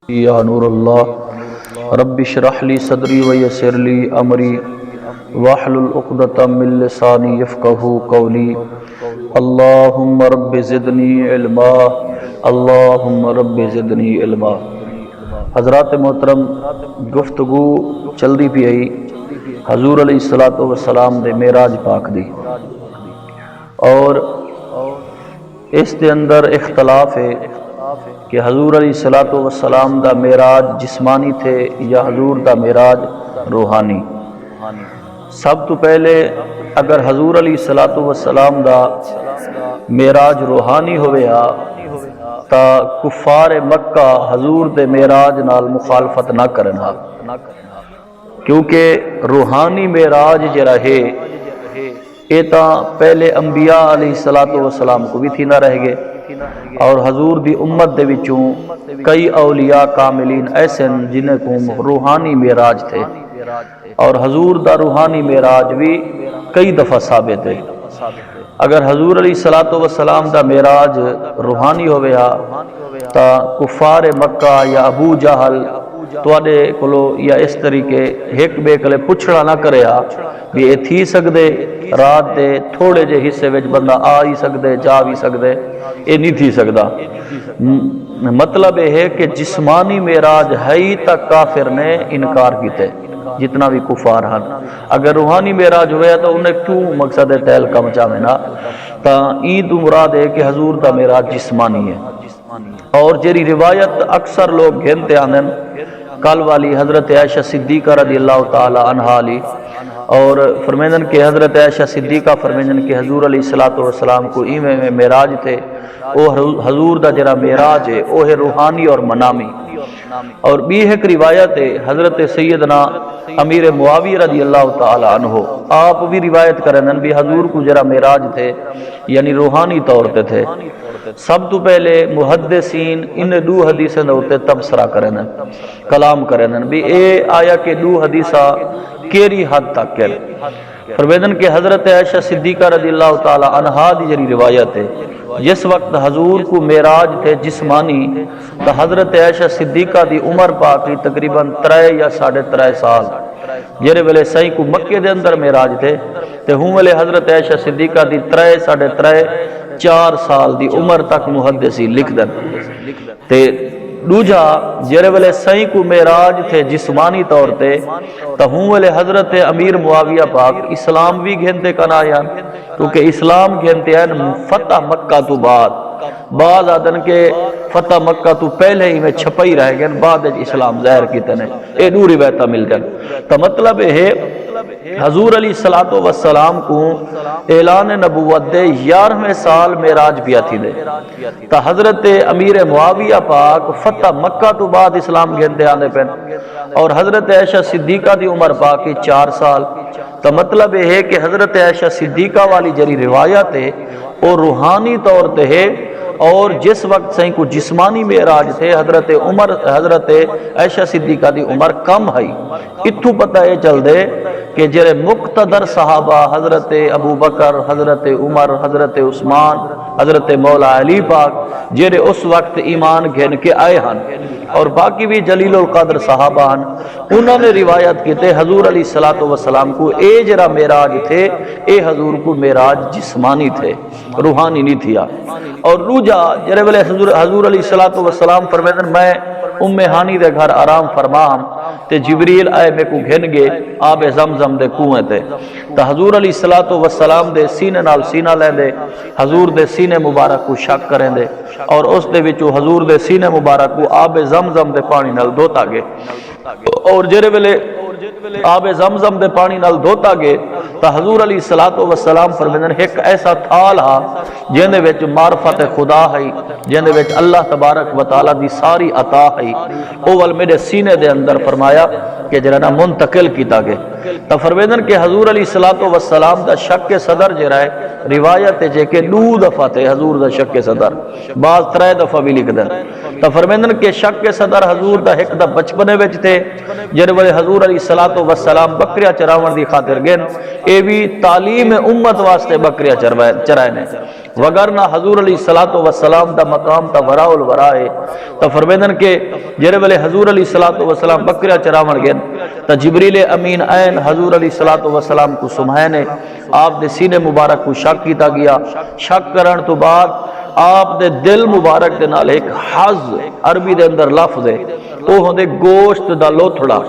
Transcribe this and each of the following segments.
یا نور اللہ رب اشرح لی صدری ویسر لی امری واحلل عقدۃ من لسانی یفقہوا قولی اللہم رب زدنی علما اللہم رب زدنی علما۔ حضرات محترم، گفتگو چلدی پی آئی حضور علیہ السلام دے معراج پاک دی، اور اس دے اندر اختلاف ہے کہ حضور علیہ السلام دا معراج جسمانی تھے یا حضور دا معراج روحانی۔ سب تو پہلے اگر حضور علیہ السلام دا معراج روحانی ہویا تا کفار مکہ حضور دے معراج نال مخالفت نہ کرنا، کیونکہ روحانی معراج جڑا ہے یہ تا پہلے انبیاء علیہ السلام کو بھی تھی نہ رہ گئے، اور حضور دی امت دے وچوں کئی اولیاء کاملین ایسے جنہیں کو روحانی معراج تھے، اور حضور دا روحانی معراج بھی کئی دفعہ ثابت ہے۔ اگر حضور علیہ السلام دا معراج روحانی ہویا تا کفار مکہ یا ابو جہل تواڈے کولو یا اس طریقے ایک بے کلے پچھڑا نہ کریا بھی یہ تھی سکدے رات دے تھوڑے جے حصے وچ بندہ آ ہی سکدے جا بھی سکدے، یہ نہیں تھی سکدا۔ مطلب یہ ہے کہ جسمانی معراج ہے ہی تک کافر نے انکار کیتے، جتنا بھی کفار ہیں۔ اگر روحانی معراج ہویا تو انہیں کیوں مقصد ٹہل کا مچاوے نا، تا عید مراد ہے کہ حضور دا معراج جسمانی ہے۔ اور جیری روایت اکثر لوگ گھنتے آندن کل والی حضرت عائشہ صدیقہ رضی اللہ تعالی عنہا لی، اور فرمیندن کہ حضرت عائشہ صدیقہ فرمیندن کہ حضور علیہ السلام کو ایویں میں معراج تھے، وہ حضور دا جرا معراج ہے وہ ہے روحانی اور منامی۔ اور بھی ایک روایت ہے حضرت سیدنا امیر معاویہ رضی اللہ تعالی عنہ، آپ بھی روایت کریں بھی حضور کو جرا معراج تھے یعنی روحانی طور پہ تھے۔ سب تو پہلے محدثین ان دو حدیثیں ہوتے تبصرہ کریں کلام کریں بھی اے آیا کہ دو حدیثہ کیری حد تک ہے۔ فرمیدن کہ حضرت عائشہ صدیقہ رضی اللہ تعالی عنہا دی جری روایت ہے، جس وقت حضور کو معراج تھے جسمانی تو حضرت عائشہ صدیقہ دی عمر پاک کی تقریباً 3 یا 3.5 سال، جرے ویلے سائیں کو مکے دے اندر معراج تھے تے ہوں ویلے حضرت عائشہ صدیقہ دی 3 3.5 4 سال دی عمر تک محدثی لکھ دن۔ تے دوجا جرے ویلے سائیں کو معراج تھے جسمانی طور تے تا ہوں ویلے حضرت امیر معاویہ پاک اسلام بھی گھنتے کنا آیان، کیونکہ اسلام گھنتے ہیں فتح مکہ تو بعد آدن کے فتح مکہ تو پہلے ہی میں چھپائی رہ گئے، بعد اسلام ظاہر کی تنے اے دوری بیتا مل جن۔ تا مطلب ہے حضور علیہ السلام کو اعلان نبوت دے 11ویں سال معراج پیا تھی دے، تا حضرت امیر معاویہ پاک فتح مکہ تو بعد اسلام گھنتے آنے پہن، اور حضرت عائشہ صدیقہ دی عمر پاک کی 4 سال۔ تا مطلب یہ ہے کہ حضرت عائشہ صدیقہ والی جری روایت ہے وہ روحانی طور تے ہے، اور جس وقت سائیں کو جسمانی معراج تھے حضرت عائشہ صدیقہ دی عمر کم ہے۔ اتھو پتہ یہ چل دے کہ جرے مقتدر صحابہ حضرت ابو بکر، حضرت عمر، حضرت عثمان، حضرت مولا علی پاک جرے اس وقت ایمان گھن کے آئے ہن، اور باقی بھی جلیل القدر صحابہ ہن، انہوں نے روایت کی تے حضور علیہ السلام کو اے جرا معراج تھے اے حضور کو معراج جسمانی تھے، روحانی نہیں تھیا۔ اور روجا جرے ویلے حضور علیہ السلام فرمیدن میں ام ہانی دے گھر آرام فرمام تے جبریل آئے میں کو گھن گے آب زمزم دے کنویں تے، تا حضور علیہ السلام دے سینے نال سینہ لے دے، حضور دے سینے مبارک کو شک کریں دے، اور اس دے وچوں حضور دے سینے مبارک کو آب زمزم دے پانی نال دھوتا گے، اور جرے ویلے آب زمزم دے پانی نال دھوتا گے تا حضور علیہ السلام فرمیدن ایک ایسا تھال ہا جندے وچ معرفت خدا ہے، جندے وچ اللہ تبارک و تعالی دی ساری عطا ہے، اول میرے سینے دے اندر فرمایا کہ جرنا منتقل کیتا گے۔ تا فرمیدن کہ حضور علیہ السلام دا شک صدر جرا ہے روایت ہے جے کہ 2 دفعہ تے حضور دا شک صدر، بعض 3 دفعہ بھی لکھ دن۔ تا فرمیدن کہ شک صدر حضور دا ایک دا بچپنے وچ تے جڑے والے حضور علیہ السلام بکریاں چراون دی خاطر گن، اے بھی تعلیم امت واسطے بکریاں چرائے نے، وگرنہ حضور علیہ الصلوۃ والسلام دا مقام تا وراء الورا ہے۔ تا فرمیدن کہ جڑے ویلے حضور علیہ الصلوۃ والسلام بکریا چراون گئے تا جبریل امین عین حضور علیہ الصلوۃ والسلام کو سمائے نے آپ دے سینے مبارک کو شک کیتا گیا، شک کرن تو بعد آپ دے دل مبارک دے نال ایک حظ عربی دے اندر لفظ ہے، وہ ہوندے گوشت دا لوتھڑا،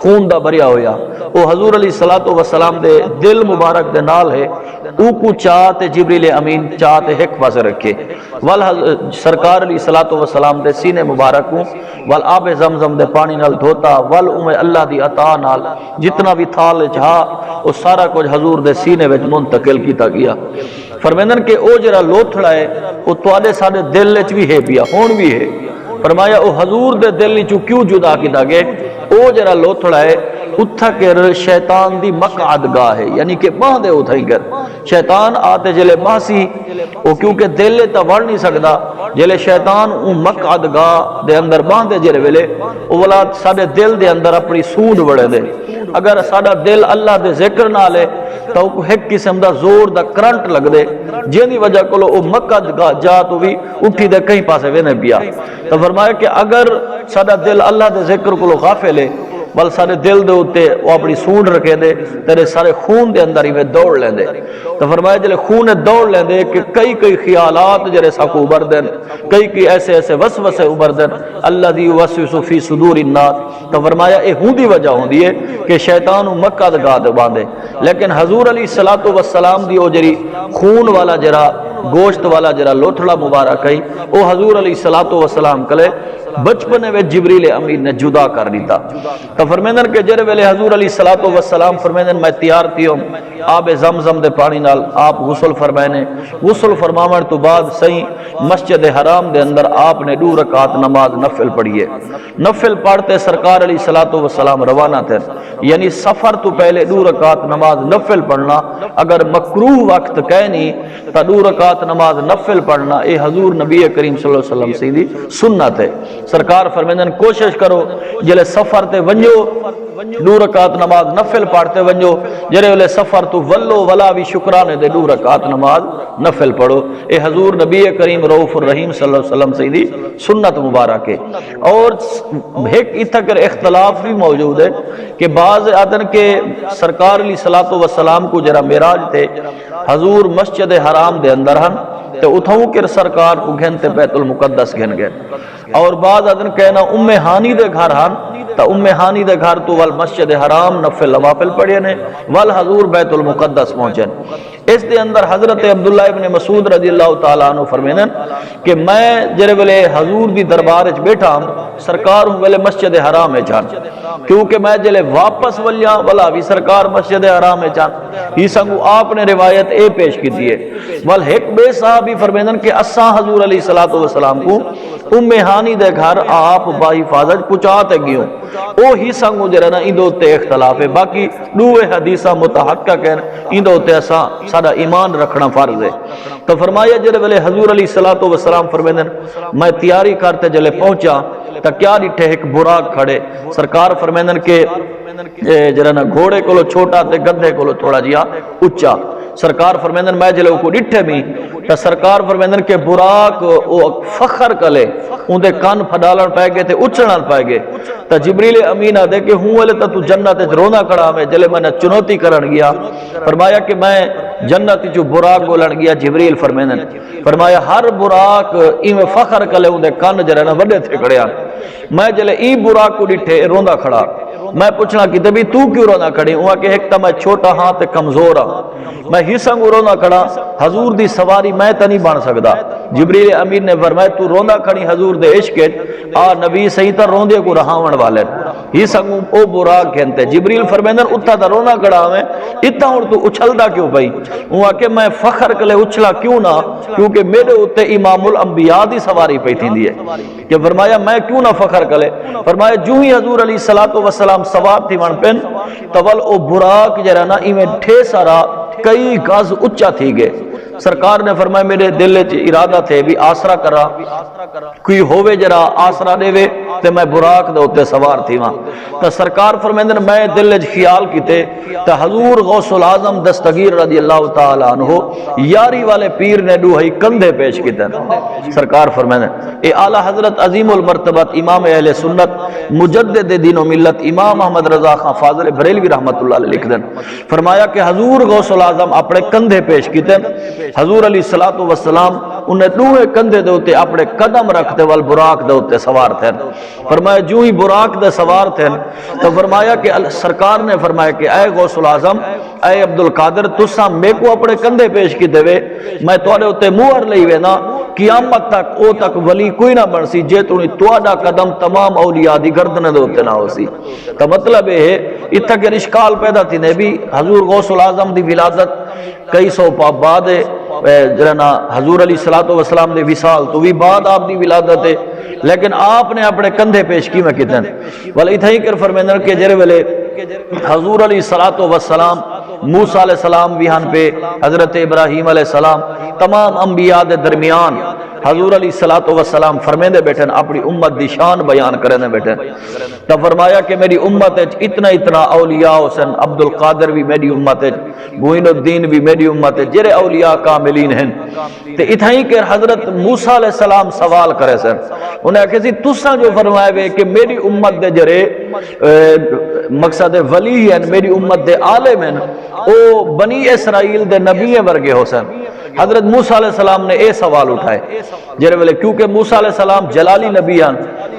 خون دا بھریا ہویا، وہ حضور علیہ الصلوۃ والسلام دے دل مبارک دے نال ہے، او کو چاہتے جبریل امین چاہتے ایک پاسے رکھے، وال سرکار علیہ الصلوۃ والسلام دے سینے مبارک کو وال آب زمزم دے پانی نال دھوتا، وال اللہ دی عطا نال جتنا بھی تھال چاہا وہ سارا کچھ حضور دے سینے وچ منتقل کیتا گیا۔ فرمیندن کہ او جڑا لوتھڑا ہے وہ تواڈے ساڈے دل وچ بھی ہے پیا، ہون بھی ہے۔ فرمایا او حضور دے دل وچوں کیوں جدا کیتا گیا؟ او جڑا لوتھڑا ہے اتھا کر شیطان دی مقعد گاہ ہے، یعنی کہ باہ دے اتھائی کر شیطان آتے جلے باسی او کیونکہ دل تا وڑ نہیں سکدا، جلے شیطان او مقعد گاہ دے اندر باہ دے جلے ویلے او والا ساڈے دل دے اندر اپنی سونڈ وڑے دے۔ اگر ساڈا دل اللہ دے ذکر نہ لے تو ایک قسم دا زور دا کرنٹ لگ دے، جن دی وجہ کو او مقعد گاہ جا تو بھی اٹھی دے کہیں پاسے وینے پیا۔ تو فرمایا کہ اگر ساڈا دل اللہ دے ذکر کو غافل ہے بل سارے دل دے ہوتے وہ اپنی سونڈ رکھے دے تیرے سارے خون دے اندر ہی میں دوڑ لیں دے۔ تو فرمایا جلے خون دوڑ لیں دے کہ کئی خیالات جرے ساکو ابر دیں، کئی ایسے وسوسے ابر دیں، اللہ دی وسوس فی صدور الناس۔ تو فرمایا اے ہوں دی وجہ ہوں دی ہے کہ شیطان مکہ دگا دے باندے، لیکن حضور علیہ الصلوۃ والسلام دی او جری خون والا جرا گوشت والا جرا لوتھڑا مبارک ہے او حضور علیہ الصلوۃ والسلام کلے بچپنے میں جبریل امین نے جدا کر دیتا۔ تو فرمیندن کہ جرے ویلے حضور علیہ الصلوۃ والسلام فرمیندن میں تیار تھیوں آب زمزم دے پانی نال آپ غسل فرمائنے، غسل فرماون تو بعد صحیح مسجد حرام دے اندر آپ نے 2 رکعت نماز نفل پڑھیے۔ نفل پڑھتے سرکار علیہ الصلوۃ والسلام روانہ تھے، یعنی سفر تو پہلے 2 رکعت نماز نفل پڑھنا اگر مکروہ وقت کہنی تا 2 رکعت نماز نفل پڑھنا اے حضور نبی کریم صلی اللہ علیہ وسلم سیدھی سنت ہے۔ سرکار فرمیندن کوشش کرو جلے سفر تے ونجو 2 رکعت نماز نفل پڑھتے ونجو، جرے والے سفر تو ولو ولا بھی شکرانے دے 2 رکعت نماز نفل پڑھو، اے حضور نبی کریم رؤوف الرحیم صلی اللہ علیہ وسلم سیدھی سنت مبارک ہے۔ اور ایک اتھا کر اختلاف بھی موجود ہے کہ بعض آدن کے سرکار علیہ الصلوۃ والسلام کو جرا معراج تھے حضور مسجد حرام دے اندر ہن تے اتھاؤں کے سرکار کو گھنتے بیت المقدس گھن گئے، اور بعض ادن کہنا ام ہانی دے گھر ہن تا ام ہانی دے گھر تو وال مسجد حرام نفل نوافل پڑھے نے وال حضور بیت المقدس پہنچے۔ اس دے اندر حضرت عبداللہ ابن مسعود رضی اللہ تعالیٰ عنہ فرمینن کہ میں جرے ویلے حضور دی دربار وچ بیٹھا سرکار ہوں ویلے مسجد حرام میں جان، کیونکہ میں جلے واپس ولیاں والا بھی سرکار مسجد حرام میں جان، ہی سنگو آپ نے روایت اے پیش کی دیئے۔ وال ایک بے صحابی فرمیدن کہ اساں حضور علیہ الصلوۃ والسلام کو ام ہانی دے گھر آپ با حفاظت پہنچاتے گیوں، او ہی سنگو جرنا اندو تے اختلاف ہے، باقی دوے حدیثہ متحقہ کہن اندو تے اساں سادہ ایمان رکھنا فرض ہے۔ تو فرمایا جرے ویلے حضور علیہ الصلوۃ والسلام فرمیدن میں تیاری کرتے جلے پہنچا تا کیا ڈٹھے ایک براق کھڑے، سرکار فرمیدن کہ جرنا گھوڑے کولو چھوٹا تے گدھے کولو تھوڑا جیا اچا، سرکار فرمیندن میں جلے کو ڈٹھے بھی تا سرکار فرمیندن کہ براق او فخر کلے ان دے کان پھڈالن پائے گئے تے اچھڑن پائے گئے تا جبریل امینہ دے کہ ہوں والے تا تو جنت رونا کڑا میں جلے میں نے چنوتی کرن گیا، فرمایا کہ میں جنت جو براق بولن گیا، جبریل فرمیندن فرمایا ہر براق ایویں فخر کلے ان دے کان جرے نا وڈے تھے کڑیا، میں جلے ای براق کو ڈٹھے روندا کھڑا، میں پوچھنا کہ تبھی تو کیوں رونا کھڑی؟ ہوا کہ ایک تا میں چھوٹا ہاں تے کمزور ہاں، میں ہی سنگو رونا کھڑا، حضور دی سواری میں تا نہیں بن سکدا۔ جبریل امین نے فرمایا تو رونا کھڑی حضور دے عشق آ نبی صحیح تا روندے کو رہاون والے ہی سنگو او براق کہنتے۔ جبریل فرمیندن اتھا دا رونا کھڑا میں اتھا ہوں تو اچھلدا کیوں بھائی؟ ہوا کہ میں فخر کلے اچھلا کیوں نہ، کیونکہ میرے اتے امام الانبیاء دی سواری پہ تھی دیئے کہ فرمایا میں کیوں نہ فخر کلے؟ فرمایا جو ہی حضور علیہ الصلوۃ والسلام سوار تھی من پن تول او براق جرا نا ایویں ٹھے سارا کئی گز اچا تھی گئے۔ سرکار نے فرمایا میرے دل وچ ارادہ تھے بھی آسرا کرا کوئی ہووے جرا آسرا دے وے تے میں براق دے اوتے سوار تھی وہاں تے سرکار فرمیندے نے میں دل وچ خیال کیتے تے حضور غوث العظم دستگیر رضی اللہ تعالی عنہ یاری والے پیر نے دوہی کندھے پیش کیتے سرکار فرمیندے اے اعلی حضرت عظیم المرتبت امام اہل سنت مجدد دین و ملت امام احمد رضا خان فاضل بریلوی رحمت اللہ علیہ لکھ دیں فرمایا کہ حضور غوث العظم اپنے کندھے پیش کیتے حضور علیہ الصلوۃ والسلام انہیں دوہے کندھے دے اوتے اپنے قدم رکھتے وال براق دے اوتے سوار تھے فرمایا جو ہی براق دے سوار تھے تو فرمایا کہ سرکار نے فرمایا کہ اے غوث العظم اے عبد القادر تساں میں کو اپنے کندھے پیش کیتے وے میں تواڈے اوتے مہر لئی وے نا قیامت تک او تک ولی کوئی نہ بن سی جے تواڈا قدم تمام اولیاء دی گردن دے اوتے نہ ہو سی تو مطلب ہے اتھا کہ اشکال پیدا تھی نبی حضور غوث العظم دی ولادت کئی سو بعد جرنا حضور علیہ الصلوۃ والسلام دے وصال تو بھی بعد آپ دی ولادت ہے لیکن آپ نے اپنے کندھے پیش کی میں کتن ولی اتھا ہی کر فرمیندر کہ جرے ویلے حضور علیہ الصلوۃ والسلام موسیٰ علیہ السلام ویہن پہ حضرت ابراہیم علیہ السلام تمام انبیاء دے درمیان حضور علیہ الصلوۃ والسلام فرمیندے بیٹھن اپنی امت دی شان بیان کرنے بیٹھن تو فرمایا کہ میری امت اتنا اولیاء حسن عبد القادر بھی میری امت ہے معین الدین بھی میری امت ہے جرے اولیاء کاملین ہیں تے اتھا ہی کہ حضرت موسیٰ علیہ السلام سوال کرے سن انہیں کہا تساں جو فرمائے ہوئے کہ میری امت دے جرے مقصد ولی ہیں میری امت دے عالم ہیں او بنی اسرائیل دے نبی ورگے ہو سن حضرت موسیٰ علیہ السلام نے اے سوال اٹھائے جرے ویلے کیونکہ موسیٰ علیہ السلام جلالی نبی ہیں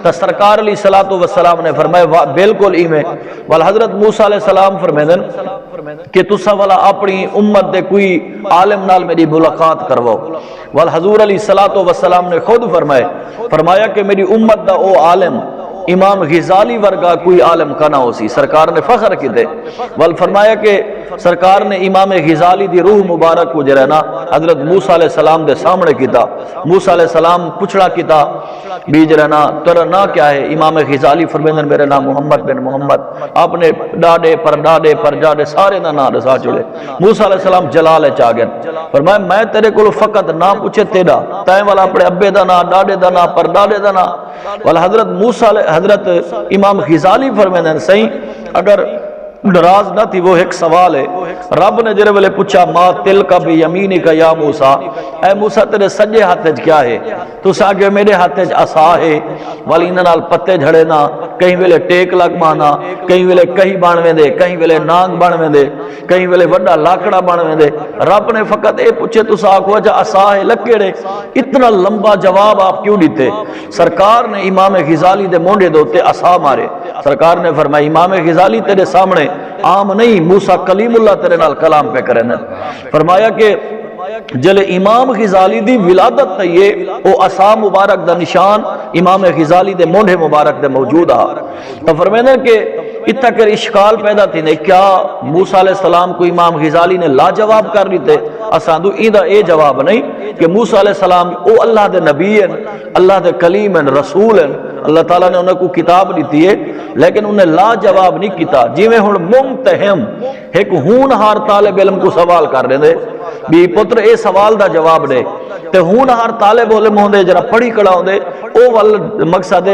تو سرکار علیہ الصلوۃ والسلام نے فرمایا بالکل ایمیں وال حضرت موسیٰ علیہ السلام فرمیدن کہ تسا والا اپنی امت دے کوئی عالم نال میری ملاقات کرو وال حضور علیہ الصلوۃ والسلام نے خود فرمایا کہ میری امت دا او عالم امام غزالی ورگا کوئی عالم کا نہ ہو سی سرکار نے فخر کی دے ول فرمایا کہ سرکار نے امام غزالی دی روح مبارک کو جرنا حضرت موسیٰ علیہ السلام دے سامنے کیتا موسیٰ علیہ السلام پچھڑا کیتا بھی جرنا تیرا نا کیا ہے امام غزالی فرمیندن میرے نام محمد بن محمد آپ نے ڈاڈے پر جاڈے سارے نا نا رسا چڑے موسیٰ علیہ السلام جلال چاگن فرمایا میں تیرے کو فقط نا پوچھے تیرا تائیں والا اپنے ابے دا نا ڈاڈے دا نا پر ڈاڈے دا نا والا حضرت امام غزالی فرمیندن صحیح اگر ناراض نہ تھی وہ ایک سوال ہے رب نے جرے ویلے پوچھا ما تل کا بھی یمینی کا یا موسیٰ اے موسیٰ تیرے سجے ہاتھ کیا ہے تو ساگے میرے ہاتھ عصا ہے والی انہوں پتے جھڑے نا کہیں ویلے ٹیک لگ مانا کہیں ویلے کہیں بانویں دے کہیں ویلے نانگ بانویں دے کہیں ویلے وڈا لاکڑا بانویں دے رب نے فقط اے پوچھے تو ساکو جا عصا ہے لکڑے اتنا لمبا جواب آپ کیوں دیتے سرکار نے امام غزالی دے مونڈے دوتے عصا مارے سرکار نے فرمایا امام غزالی تیرے سامنے عام نہیں موسیٰ کلیم اللہ تیرے نال کلام پہ کرے نا فرمایا کہ جلے امام غزالی دی ولادت تے یہ او عصا مبارک دا نشان امام غزالی دے مونڈے مبارک دے موجود آ تو فرمیندے کہ اتنا کر اشکال پیدا تھی نہیں کیا موسیٰ علیہ السلام کو امام غزالی نے لا جواب کر لیتے اساں دو ایدہ اے جواب نہیں کہ موسیٰ علیہ السلام او اللہ دے نبی ہیں اللہ دے کلیم ہیں رسول ہیں اللہ تعالیٰ نے انہیں کو کتاب دیتی ہے لیکن انہیں لا جواب نہیں کیتا جی میں ہن ممتحم ایک ہونہار طالب علم کو سوال کر رہے دے بھی پتر اے سوال دا جواب دے تے ہونہار طالب علم ہوندے جرا پڑھی کڑا ہوندے او وال مقصد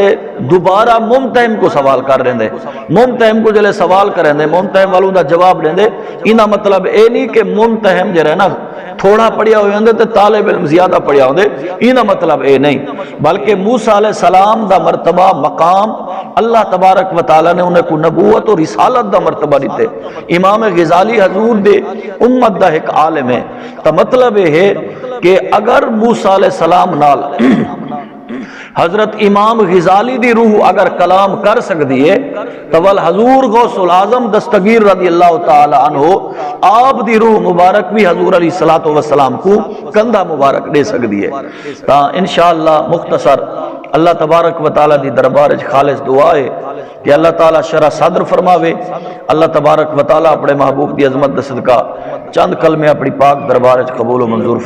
دوبارہ ممتحم کو سوال کر رہے دے ممتحم کو جلے سوال کریں دے ممتحم والوں دا جواب دیں دے انہا مطلب اے نہیں کہ ممتحم جرے نا تھوڑا پڑھیا ہوئے ہوندے تے طالب علم زیادہ پڑھیا ہوندے انہا مطلب اے نہیں بلکہ موسیٰ علیہ السلام دا مرتبہ مقام اللہ تبارک و تعالی نے انہیں کو نبوت اور رسالت دا مرتبہ دیتے امام غزالی حضور دے امت دا ایک عالم ہے تو مطلب ہے کہ اگر موسیٰ علیہ السلام نال حضرت امام غزالی دی روح اگر کلام کر سکتی ہے تو حضور غوث العظم دستگیر رضی اللہ تعالی عنہ آپ دی روح مبارک بھی حضور علیہ الصلوۃ والسلام کو کندھا مبارک دے سکتی ہے تا انشاءاللہ مختصر اللہ تبارک و تعالی دی دربار وچ خالص دعا ہے کہ اللہ تعالی شرح صدر فرماوے اللہ تبارک و تعالی اپنے محبوب دی عظمت دا صدقہ چند کلمے اپنی پاک دربار وچ قبول و منظور فرمائے